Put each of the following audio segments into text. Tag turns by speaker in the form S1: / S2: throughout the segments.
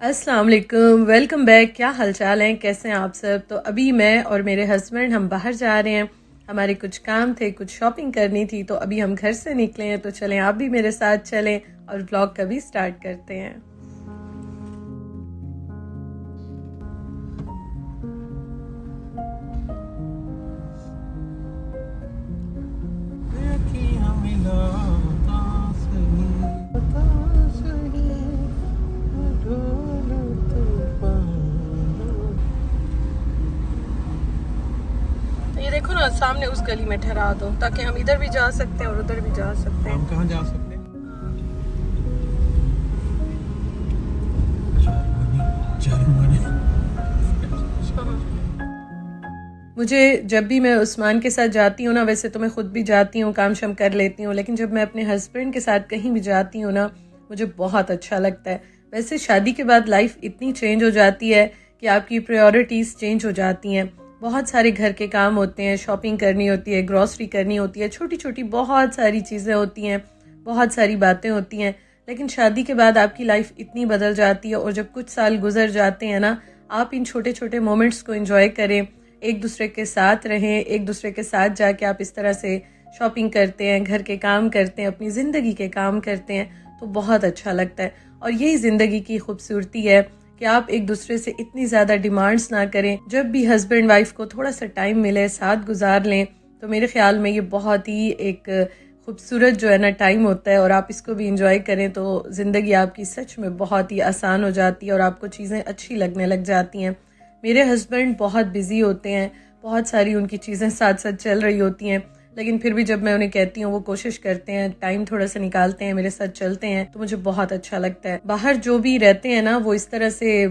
S1: अस्सलाम वालेकुम, welcome back. क्या हालचाल हैं, कैसे हैं आप सब। तो अभी मैं और मेरे हस्बैंड हम बाहर जा रहे हैं। हमारे कुछ काम थे, कुछ शॉपिंग करनी थी, तो अभी हम घर से निकले हैं। तो चलें आप भी मेरे साथ चलें और व्लॉग का भी स्टार्ट करते हैं। ये देखो ना, सामने उस गली में ठहरा दो ताकि हम इधर भी जा सकते हैं और उधर भी जा सकते हैं।
S2: हम कहाँ जा सकते हैं?
S1: मुझे जब भी मैं उस्मान के साथ जाती हूँ ना, वैसे तो मैं खुद भी जाती हूँ, काम शाम कर लेती हूँ, लेकिन जब मैं अपने हस्बैंड के साथ कहीं भी जाती हूँ ना, मुझे बहुत अच्छा लगता है। वैसे शादी के बाद लाइफ इतनी चेंज हो जाती है कि आपकी प्रायोरिटीज़ चेंज हो जाती हैं। बहुत सारे घर के काम होते हैं, शॉपिंग करनी होती है, ग्रॉसरी करनी होती है, छोटी छोटी बहुत सारी चीज़ें होती हैं, बहुत सारी बातें होती हैं। लेकिन शादी के बाद आपकी लाइफ इतनी बदल जाती है, और जब कुछ साल गुजर जाते हैं ना, आप इन छोटे छोटे मोमेंट्स को एंजॉय करें, एक दूसरे के साथ रहें, एक दूसरे के साथ जाके आप इस तरह से शॉपिंग करते हैं, घर के काम करते हैं, अपनी ज़िंदगी के काम करते हैं, तो बहुत अच्छा लगता है। और यही ज़िंदगी की खूबसूरती है कि आप एक दूसरे से इतनी ज़्यादा डिमांड्स ना करें। जब भी हस्बैंड वाइफ को थोड़ा सा टाइम मिले, साथ गुजार लें, तो मेरे ख्याल में ये बहुत ही एक खूबसूरत जो है ना टाइम होता है, और आप इसको भी इंजॉय करें तो ज़िंदगी आपकी सच में बहुत ही आसान हो जाती है और आपको चीज़ें अच्छी लगने लग जाती हैं। मेरे हस्बैंड बहुत बिज़ी होते हैं, बहुत सारी उनकी चीज़ें साथ साथ चल रही होती हैं, लेकिन फिर भी जब मैं उन्हें कहती हूँ, वो कोशिश करते हैं, टाइम थोड़ा सा निकालते हैं, मेरे साथ चलते हैं, तो मुझे बहुत अच्छा लगता है। बाहर जो भी रहते हैं ना, वो इस तरह से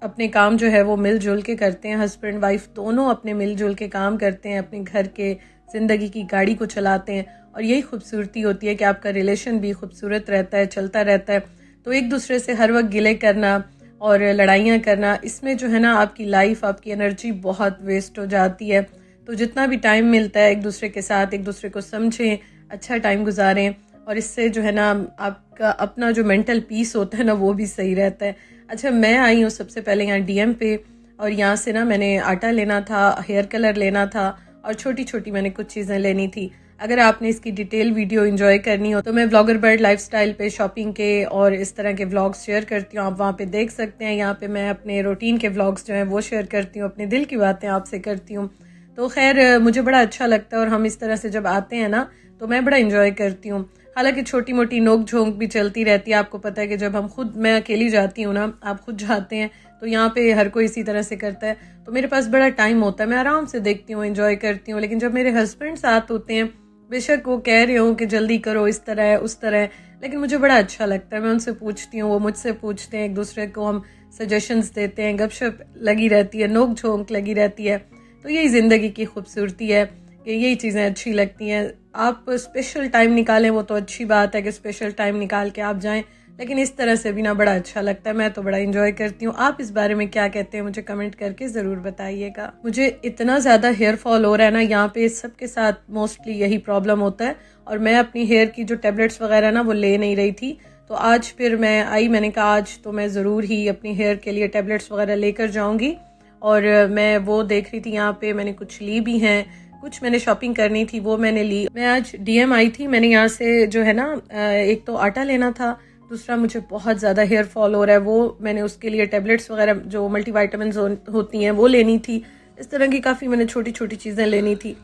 S1: अपने काम जो है वो मिलजुल के करते हैं। हस्बैंड वाइफ दोनों अपने मिलजुल के काम करते हैं, अपने घर के ज़िंदगी की गाड़ी को चलाते हैं, और यही खूबसूरती होती है कि आपका रिलेशन भी खूबसूरत रहता है, चलता रहता है। तो एक दूसरे से हर वक्त गिले करना और लड़ाइयाँ करना, इसमें जो है ना आपकी लाइफ, आपकी एनर्जी बहुत वेस्ट हो जाती है। तो जितना भी टाइम मिलता है, एक दूसरे के साथ एक दूसरे को समझें, अच्छा टाइम गुजारें, और इससे जो है ना आपका अपना जो मेंटल पीस होता है ना, वो भी सही रहता है। अच्छा, मैं आई हूँ सबसे पहले यहाँ डीएम पे, और यहाँ से ना मैंने आटा लेना था, हेयर कलर लेना था, और छोटी छोटी मैंने कुछ चीज़ें लेनी थी। अगर आपने इसकी डिटेल वीडियो एंजॉय करनी हो तो मैं ब्लॉगर बर्ड लाइफस्टाइल पे शॉपिंग के और इस तरह के व्लॉग्स शेयर करती हूँ, आप वहाँ पे देख सकते हैं। यहाँ पे मैं अपने रूटीन के व्लॉग्स जो हैं वो शेयर करती हूँ, अपने दिल की बातें आपसे करती हूँ। तो खैर, मुझे बड़ा अच्छा लगता है, और हम इस तरह से जब आते हैं ना, तो मैं बड़ा इंजॉय करती हूँ। हालांकि छोटी मोटी नोक झोंक भी चलती रहती है। आपको पता है कि जब हम खुद, मैं अकेली जाती हूँ ना, आप खुद जाते हैं, तो यहाँ पे हर कोई इसी तरह से करता है, तो मेरे पास बड़ा टाइम होता है, मैं आराम से देखती हूँ, एंजॉय करती हूँ। लेकिन जब मेरे हस्बैंड साथ होते हैं, बेशक वो कह रहे हो कि जल्दी करो, इस तरह है उस तरह है, लेकिन मुझे बड़ा अच्छा लगता है। मैं उनसे पूछती हूँ, वो मुझसे पूछते हैं, एक दूसरे को हम सजेशंस देते हैं, गपशप लगी रहती है, नोक झोंक लगी रहती है। तो यही ज़िंदगी की खूबसूरती है कि यही चीज़ें अच्छी लगती हैं। आप स्पेशल टाइम निकालें, वो तो अच्छी बात है कि स्पेशल टाइम निकाल के आप जाएं, लेकिन इस तरह से भी ना बड़ा अच्छा लगता है। मैं तो बड़ा इंजॉय करती हूँ। आप इस बारे में क्या कहते हैं, मुझे कमेंट करके ज़रूर बताइएगा। मुझे इतना ज़्यादा हेयर फॉल हो रहा है ना, यहाँ पे सबके साथ मोस्टली यही प्रॉब्लम होता है, और मैं अपनी हेयर की जो टेबलेट्स वगैरह ना वो ले नहीं रही थी, तो आज फिर मैं आई, मैंने कहा आज तो मैं ज़रूर ही अपनी हेयर के लिए टेबलेट्स वगैरह लेकर जाऊँगी। और मैं वो देख रही थी, यहाँ पे मैंने कुछ ली भी हैं, कुछ मैंने शॉपिंग करनी थी वो मैंने ली। मैं आज डीएम आई थी, मैंने यहाँ से जो है ना एक तो आटा लेना था, दूसरा मुझे बहुत ज़्यादा हेयर फॉल हो रहा है, वो मैंने उसके लिए टेबलेट्स वगैरह जो मल्टीविटामिन्स होती हैं वो लेनी थी। इस तरह की काफ़ी मैंने छोटी छोटी चीज़ें लेनी थी।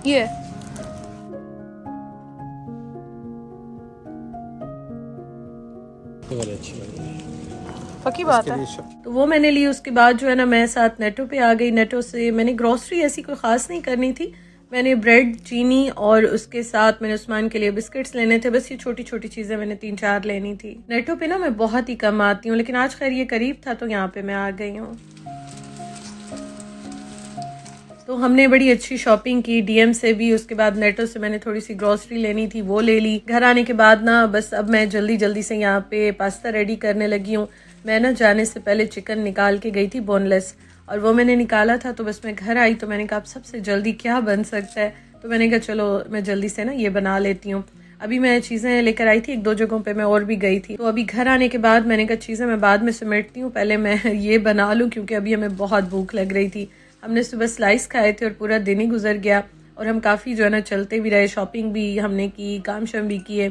S1: ये
S2: अच्छी लग रही है।
S1: पक्की बात है। तो वो मैंने ली। उसके बाद जो है ना मैं साथ नेटो पे आ गई। नेटो से मैंने ग्रॉसरी ऐसी कोई ख़ास नहीं करनी थी, मैंने ब्रेड, चीनी, और उसके साथ मैंने उस्मान के लिए बिस्किट्स लेने थे। बस ये छोटी छोटी चीज़ें मैंने 3-4 लेनी थी। नेटो पे ना मैं बहुत ही कम आती हूँ, लेकिन आज खैर ये करीब था तो यहाँ पे मैं आ गई हूँ। तो हमने बड़ी अच्छी शॉपिंग की डीएम से भी, उसके बाद नेटो से मैंने थोड़ी सी ग्रॉसरी लेनी थी वो ले ली। घर आने के बाद ना बस अब मैं जल्दी जल्दी से यहाँ पे पास्ता रेडी करने लगी हूँ। मैं ना जाने से पहले चिकन निकाल के गई थी बोनलेस, और वो मैंने निकाला था, तो बस मैं घर आई तो मैंने कहा अब सबसे जल्दी क्या बन सकता है, तो मैंने कहा चलो मैं जल्दी से ना ये बना लेती हूँ। अभी मैं चीज़ें लेकर आई थी, 1-2 जगहों पे मैं और भी गई थी, तो अभी घर आने के बाद मैंने कहा चीज़ें मैं बाद में समेटती हूँ, पहले मैं ये बना लूँ क्योंकि अभी हमें बहुत भूख लग रही थी। हमने सुबह स्लाइस खाए थे और पूरा दिन ही गुजर गया और हम काफ़ी जो है ना चलते भी रहे, शॉपिंग भी हमने की, काम शाम भी किए।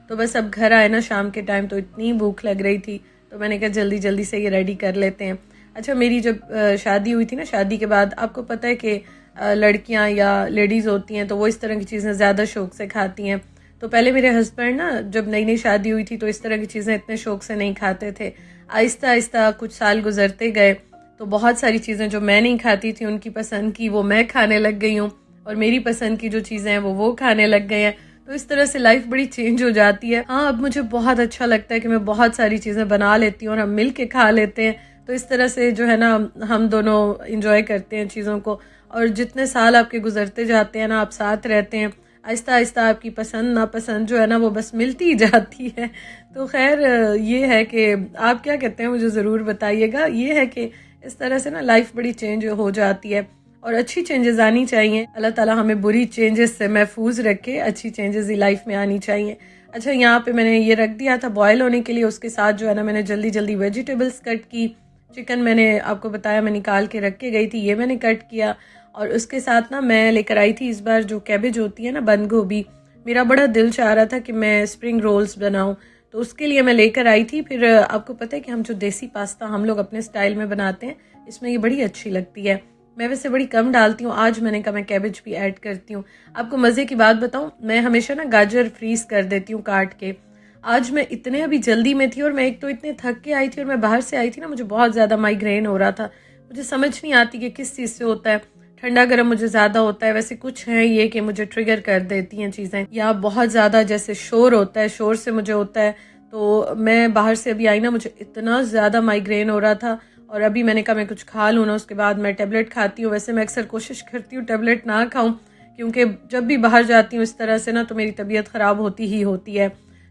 S1: तो बस अब घर आए ना शाम के टाइम तो इतनी भूख लग रही थी, तो मैंने कहा जल्दी जल्दी से ये रेडी कर लेते हैं। अच्छा, मेरी जब शादी हुई थी ना, शादी के बाद आपको पता है कि लड़कियां या लेडीज़ होती हैं तो वो इस तरह की चीज़ें ज़्यादा शौक से खाती हैं। तो पहले मेरे हस्बैंड ना जब नई नई शादी हुई थी तो इस तरह की चीज़ें इतने शौक से नहीं खाते थे। आहिस्ता आहिस्ता कुछ साल गुजरते गए तो बहुत सारी चीज़ें जो मैं नहीं खाती थी उनकी पसंद की वो मैं खाने लग गई हूँ, और मेरी पसंद की जो चीज़ें हैं वो खाने लग गए हैं। तो इस तरह से लाइफ बड़ी चेंज हो जाती है। हाँ, अब मुझे बहुत अच्छा लगता है कि मैं बहुत सारी चीज़ें बना लेती हूँ और हम मिल के खा लेते हैं। तो इस तरह से जो है ना हम दोनों इंजॉय करते हैं चीज़ों को, और जितने साल आपके गुजरते जाते हैं ना, आप साथ रहते हैं, आहिस्ता आहिस्ता आपकी पसंद नापसंद जो है ना वो बस मिलती ही जाती है। तो खैर ये है कि आप क्या कहते हैं मुझे ज़रूर बताइएगा। ये है कि इस तरह से ना लाइफ बड़ी चेंज हो जाती है और अच्छी चेंजेस आनी चाहिए। अल्लाह ताला हमें बुरी चेंजेस से महफूज रखे, अच्छी चेंजेस ही लाइफ में आनी चाहिए। अच्छा, यहाँ पे मैंने ये रख दिया था बॉयल होने के लिए, उसके साथ जो है ना मैंने जल्दी जल्दी वेजिटेबल्स कट की। चिकन मैंने आपको बताया मैं निकाल के रख के गई थी, ये मैंने कट किया। और उसके साथ ना मैं लेकर आई थी इस बार जो कैबेज होती है ना, बंद गोभी। मेरा बड़ा दिल चाह रहा था कि मैं स्प्रिंग रोल्स बनाऊं, तो उसके लिए मैं लेकर आई थी। फिर आपको पता है कि हम जो देसी पास्ता हम लोग अपने स्टाइल में बनाते हैं, इसमें ये बड़ी अच्छी लगती है। मैं वैसे बड़ी कम डालती हूँ, आज मैंने कहा मैं कैबेज भी ऐड करती हूँ। आपको मज़े की बात बताऊँ, मैं हमेशा ना गाजर फ्रीज कर देती हूँ काट के। आज मैं इतने अभी जल्दी में थी और मैं एक तो इतने थक के आई थी और मैं बाहर से आई थी ना, मुझे बहुत ज़्यादा माइग्रेन हो रहा था। मुझे समझ नहीं आती कि किस चीज़ से होता है, ठंडा गर्म मुझे ज़्यादा होता है, वैसे कुछ है ये कि मुझे ट्रिगर कर देती हैं चीज़ें, या बहुत ज़्यादा जैसे शोर होता है, शोर से मुझे होता है। तो मैं बाहर से अभी आई ना, मुझे इतना ज़्यादा माइग्रेन हो रहा था और अभी मैंने कहा मैं कुछ खा लूँ ना, उसके बाद मैं टेबलेट खाती हूँ। वैसे मैं अक्सर कोशिश करती हूँ टेबलेट ना खाऊं, क्योंकि जब भी बाहर जाती हूँ इस तरह से ना तो मेरी तबीयत ख़राब होती ही होती है।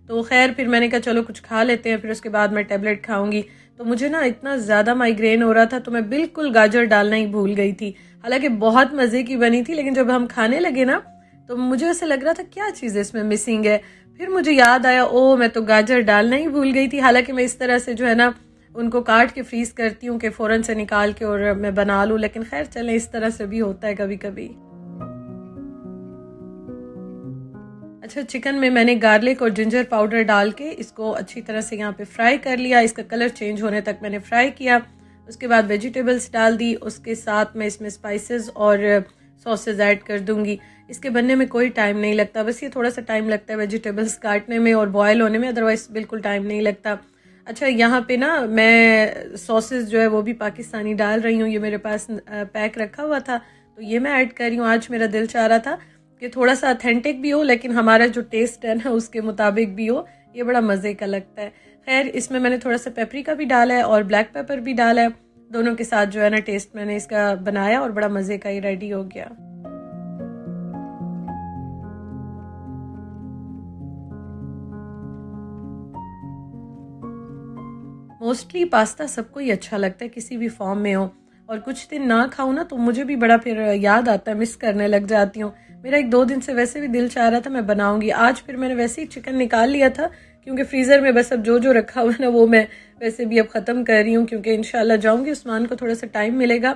S1: तो खैर फिर मैंने कहा चलो कुछ खा लेते हैं, फिर उसके बाद मैं टेबलेट खाऊंगी। तो मुझे ना इतना ज़्यादा माइग्रेन हो रहा था तो मैं बिल्कुल गाजर डालना ही भूल गई थी। हालांकि बहुत मज़े की बनी थी, लेकिन जब हम खाने लगे ना तो मुझे ऐसा लग रहा था क्या चीज़ इसमें मिसिंग है। फिर मुझे याद आया, ओ मैं तो गाजर डालना ही भूल गई थी। हालांकि मैं इस तरह से जो है ना उनको काट के फ्रीज करती हूँ कि फ़ौरन से निकाल के और मैं बना लूँ, लेकिन खैर चलें, इस तरह से भी होता है कभी कभी। अच्छा, चिकन में मैंने गार्लिक और जिंजर पाउडर डाल के इसको अच्छी तरह से यहाँ पे फ्राई कर लिया। इसका कलर चेंज होने तक मैंने फ्राई किया। उसके बाद वेजिटेबल्स डाल दी, उसके साथ मैं इसमें स्पाइसेस और सॉसेज ऐड कर दूंगी। इसके बनने में कोई टाइम नहीं लगता, बस ये थोड़ा सा टाइम लगता है वेजिटेबल्स काटने में और बॉयल होने में, अदरवाइज बिल्कुल टाइम नहीं लगता। अच्छा, यहाँ पे ना मैं सॉसेस जो है वो भी पाकिस्तानी डाल रही हूँ। ये मेरे पास पैक रखा हुआ था तो ये मैं ऐड कर रही हूँ। आज मेरा दिल चाह रहा था कि थोड़ा सा ऑथेंटिक भी हो लेकिन हमारा जो टेस्ट है ना उसके मुताबिक भी हो, ये बड़ा मज़े का लगता है। खैर इसमें मैंने थोड़ा सा पेपरिका भी डाला है और ब्लैक पेपर भी डाला है, दोनों के साथ जो है ना टेस्ट मैंने इसका बनाया और बड़ा मज़े का ये रेडी हो गया। मोस्टली पास्ता सबको ही अच्छा लगता है किसी भी फॉर्म में हो, और कुछ दिन ना खाऊं ना तो मुझे भी बड़ा फिर याद आता है, मिस करने लग जाती हूँ। मेरा 1-2 दिन से वैसे भी दिल चाह रहा था मैं बनाऊंगी। आज फिर मैंने वैसे ही चिकन निकाल लिया था क्योंकि फ्रीज़र में बस अब जो जो रखा हुआ है ना वो मैं वैसे भी अब ख़त्म कर रही हूँ, क्योंकि इंशाल्लाह जाऊँगी, उस्मान को थोड़ा सा टाइम मिलेगा।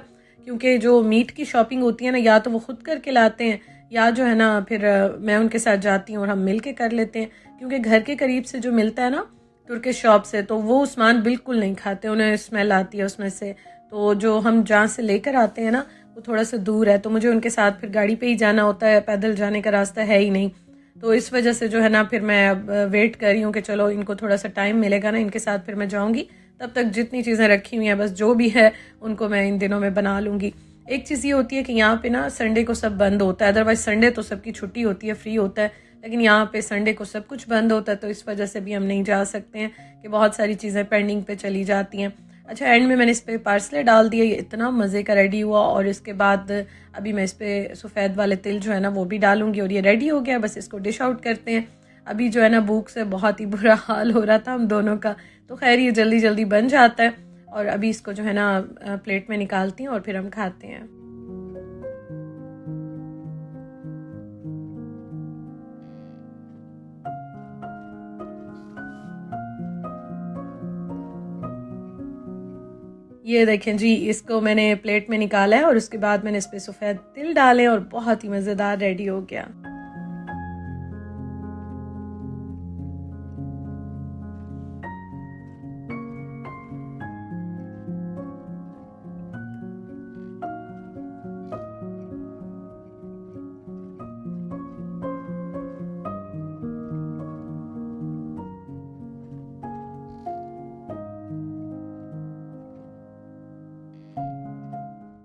S1: क्योंकि जो मीट की शॉपिंग होती है ना, या तो वो खुद करके लाते हैं या जो है ना फिर मैं उनके साथ जाती हूँ और हम मिल के कर लेते हैं। क्योंकि घर के करीब से जो मिलता है ना तुर्किश शॉप से, तो वो उस्मान बिल्कुल नहीं खाते, उन्हें स्मेल आती है उसमें से। तो जो हम जहाँ से लेकर आते हैं ना वो थोड़ा सा दूर है, तो मुझे उनके साथ फिर गाड़ी पे ही जाना होता है, पैदल जाने का रास्ता है ही नहीं। तो इस वजह से जो है ना फिर मैं अब वेट कर रही हूँ कि चलो इनको थोड़ा सा टाइम मिलेगा ना, इनके साथ फिर मैं जाऊँगी। तब तक जितनी चीज़ें रखी हुई हैं बस जो भी है उनको मैं इन दिनों में बना लूँगी। एक चीज़ ये होती है कि यहाँ पे ना संडे को सब बंद होता है, अदरवाइज संडे तो सबकी छुट्टी होती है, फ्री होता है, लेकिन यहाँ पे संडे को सब कुछ बंद होता है। तो इस वजह से भी हम नहीं जा सकते हैं कि बहुत सारी चीज़ें पेंडिंग पे चली जाती हैं। अच्छा, एंड में मैंने इस पर पार्सले डाल दिए, ये इतना मज़े का रेडी हुआ। और इसके बाद अभी मैं इस पर सफ़ेद वाले तिल जो है ना वो भी डालूंगी और ये रेडी हो गया। बस इसको डिश आउट करते हैं। अभी जो है ना भूख से बहुत ही बुरा हाल हो रहा था हम दोनों का, तो खैर ये जल्दी जल्दी बन जाता है। और अभी इसको जो है ना प्लेट में निकालती हैं और फिर हम खाते हैं। ये देखें जी, इसको मैंने प्लेट में निकाला है और उसके बाद मैंने इस पर सफ़ेद तिल डाले और बहुत ही मज़ेदार रेडी हो गया।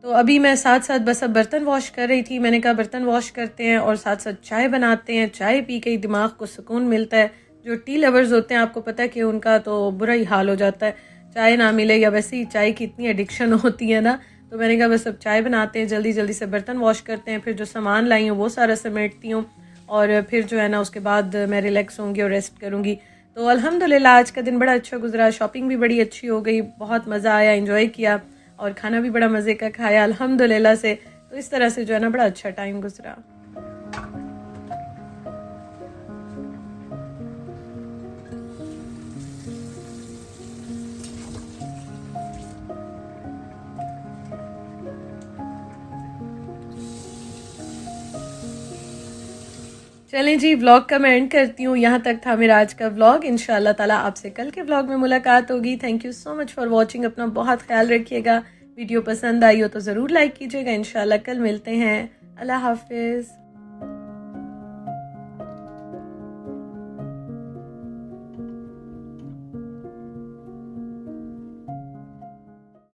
S1: तो अभी मैं साथ साथ बस अब बर्तन वॉश कर रही थी। मैंने कहा बर्तन वॉश करते हैं और साथ साथ चाय बनाते हैं। चाय पी के ही दिमाग को सुकून मिलता है। जो टी लवर्स होते हैं आपको पता है कि उनका तो बुरा ही हाल हो जाता है, चाय ना मिले, या वैसे ही चाय की इतनी एडिक्शन होती है ना। तो मैंने कहा बस अब चाय बनाते हैं, जल्दी जल्दी से बर्तन वॉश करते हैं, फिर जो सामान लाई हूँ वो सारा समेटती हूँ और फिर जो है ना उसके बाद मैं रिलैक्स होंगी और रेस्ट करूँगी। तो अल्हम्दुलिल्लाह आज का दिन बड़ा अच्छा गुजरा। शॉपिंग भी बड़ी अच्छी हो गई, बहुत मज़ा आया, इंजॉय किया और खाना भी बड़ा मज़े का खाया अल्हम्दुलिल्लाह से। तो इस तरह से जो है ना बड़ा अच्छा टाइम गुजरा। चलें जी, व्लॉग का मैं एंड करती हूँ। यहाँ तक था मेरा आज का व्लॉग। इंशाअल्लाह ताला आपसे कल के व्लॉग में मुलाकात होगी। Thank you so much for watching. अपना बहुत ख्याल रखिएगा। वीडियो पसंद आई हो तो ज़रूर लाइक कीजिएगा। इंशाअल्लाह कल मिलते हैं। अल्लाह हाफिज़।